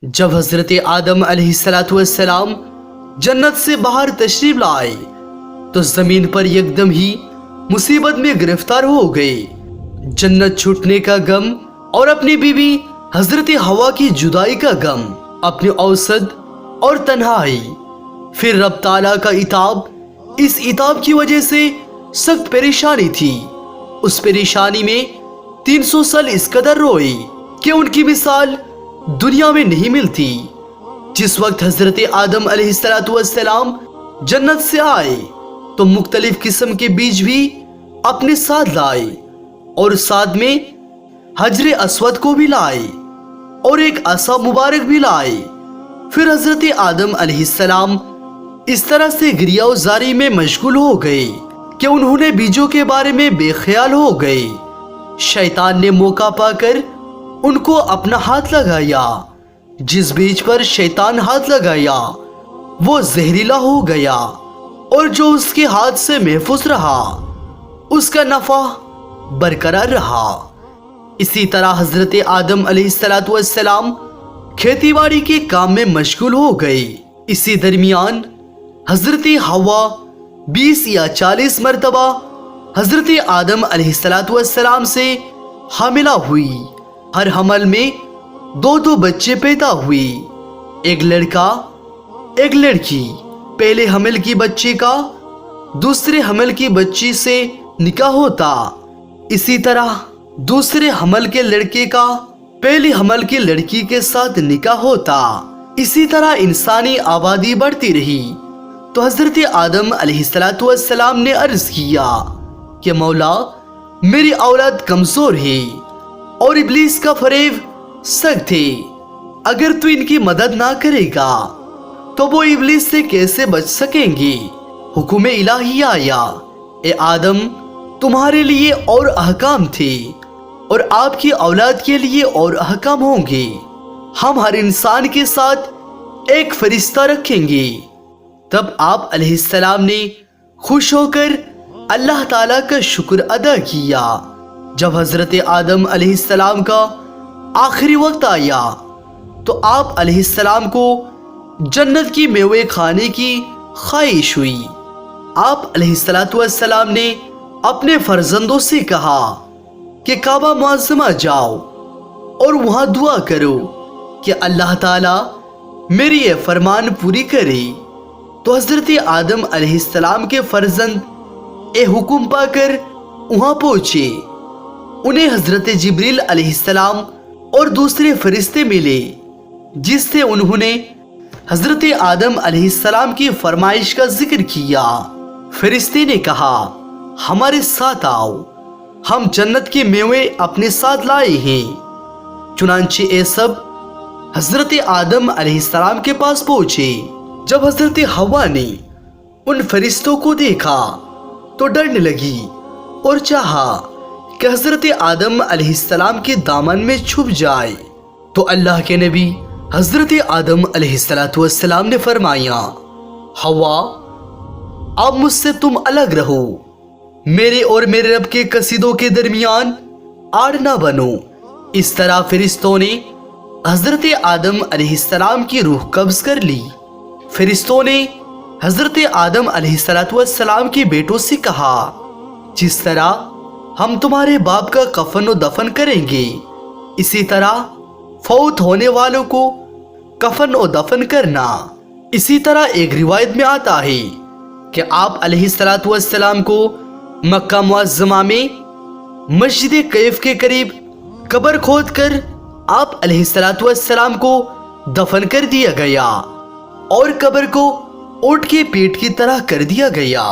جب حضرت آدم علیہ السلام جنت سے باہر تشریف لائے تو زمین پر یکدم ہی مصیبت میں گرفتار ہو گئے۔ جنت چھوٹنے کا غم اور اپنی بیوی حضرت حوا کی جدائی کا غم، اپنے اوسط اور تنہائی، پھر رب تعالیٰ کا عتاب۔ اس عتاب کی وجہ سے سخت پریشانی تھی۔ اس پریشانی میں 300 سال اس قدر روئے کہ ان کی مثال دنیا میں نہیں ملتی۔ جس وقت حضرت آدم علیہ السلام جنت سے آئے تو مختلف قسم کے بیج بھی اپنے ساتھ لائے اور ساتھ میں حجر اسود کو بھی لائے اور ایک عصا مبارک بھی لائے۔ پھر حضرت آدم علیہ السلام اس طرح سے گریہ و زاری میں مشغول ہو گئے کہ انہوں نے بیجوں کے بارے میں بے خیال ہو گئے۔ شیطان نے موقع پا کر ان کو اپنا ہاتھ لگایا۔ جس بیج پر شیطان ہاتھ لگایا وہ زہریلا ہو گیا، اور جو اس کے ہاتھ سے محفوظ رہا اس کا نفع برقرار رہا۔ اسی طرح حضرت آدم علیہ السلام کھیتی باڑی کے کام میں مشغول ہو گئے۔ اسی درمیان حضرت حوا 20 یا 40 مرتبہ حضرت آدم علیہ السلام سے حاملہ ہوئی۔ ہر حمل میں 2 بچے پیدا ہوئے، ایک لڑکا ایک لڑکی۔ پہلے حمل کی بچے کا دوسرے حمل کی بچی سے نکاح ہوتا، اسی طرح دوسرے حمل کے لڑکے کا پہلے حمل کی لڑکی کے ساتھ نکاح ہوتا۔ اسی طرح انسانی آبادی بڑھتی رہی تو حضرت آدم علیہ السلام نے عرض کیا کہ مولا، میری اولاد کمزور ہے اور ابلیس کا فریب سخت ہے، اگر تو ان کی مدد نہ کرے گا تو وہ ابلیس سے کیسے بچ سکیں گے؟ حکم الہی آیا، اے آدم، تمہارے لیے اور احکام تھے اور آپ کی اولاد کے لیے اور احکام ہوں گے۔ ہم ہر انسان کے ساتھ ایک فرشتہ رکھیں گے۔ تب آپ علیہ السلام نے خوش ہو کر اللہ تعالیٰ کا شکر ادا کیا۔ جب حضرت آدم علیہ السلام کا آخری وقت آیا تو آپ علیہ السلام کو جنت کی میوے کھانے کی خواہش ہوئی۔ آپ علیہ السلام نے اپنے فرزندوں سے کہا کہ کعبہ معظمہ جاؤ اور وہاں دعا کرو کہ اللہ تعالیٰ میری یہ فرمان پوری کرے۔ تو حضرت آدم علیہ السلام کے فرزند حکم پا کر وہاں پہنچے۔ انہیں حضرت جبریل علیہ السلام اور دوسرے فرشتے ملے، جس سے انہوں نے حضرت آدم علیہ السلام کی فرمائش کا ذکر کیا۔ فرشتے نے کہا، ہمارے ساتھ آؤ، ہم جنت کے میوے اپنے ساتھ لائے ہیں۔ چنانچہ یہ سب حضرت آدم علیہ السلام کے پاس پہنچے۔ جب حضرت حوا نے ان فرشتوں کو دیکھا تو ڈرنے لگی اور چاہا کہ حضرت آدم علیہ السلام کے دامن میں چھپ جائے۔ تو اللہ کے نبی حضرت آدم علیہ السلام نے فرمایا، حوا، اب مجھ سے تم الگ رہو، میرے اور میرے رب کے قصیدوں کے درمیان آڑ نہ بنو۔ اس طرح فرشتوں نے حضرت آدم علیہ السلام کی روح قبض کر لی۔ فرشتوں نے حضرت آدم علیہ السلام کے بیٹوں سے کہا، جس طرح ہم تمہارے باپ کا کفن و دفن کریں گے، اسی طرح فوت ہونے والوں کو کفن و دفن کرنا۔ اسی طرح ایک روایت میں آتا ہے کہ آپ علیہ السلام کو مکہ معظمہ میں مسجد کیف کے قریب قبر کھود کر آپ علیہ السلام کو دفن کر دیا گیا اور قبر کو اونٹ کے پیٹ کی طرح کر دیا گیا۔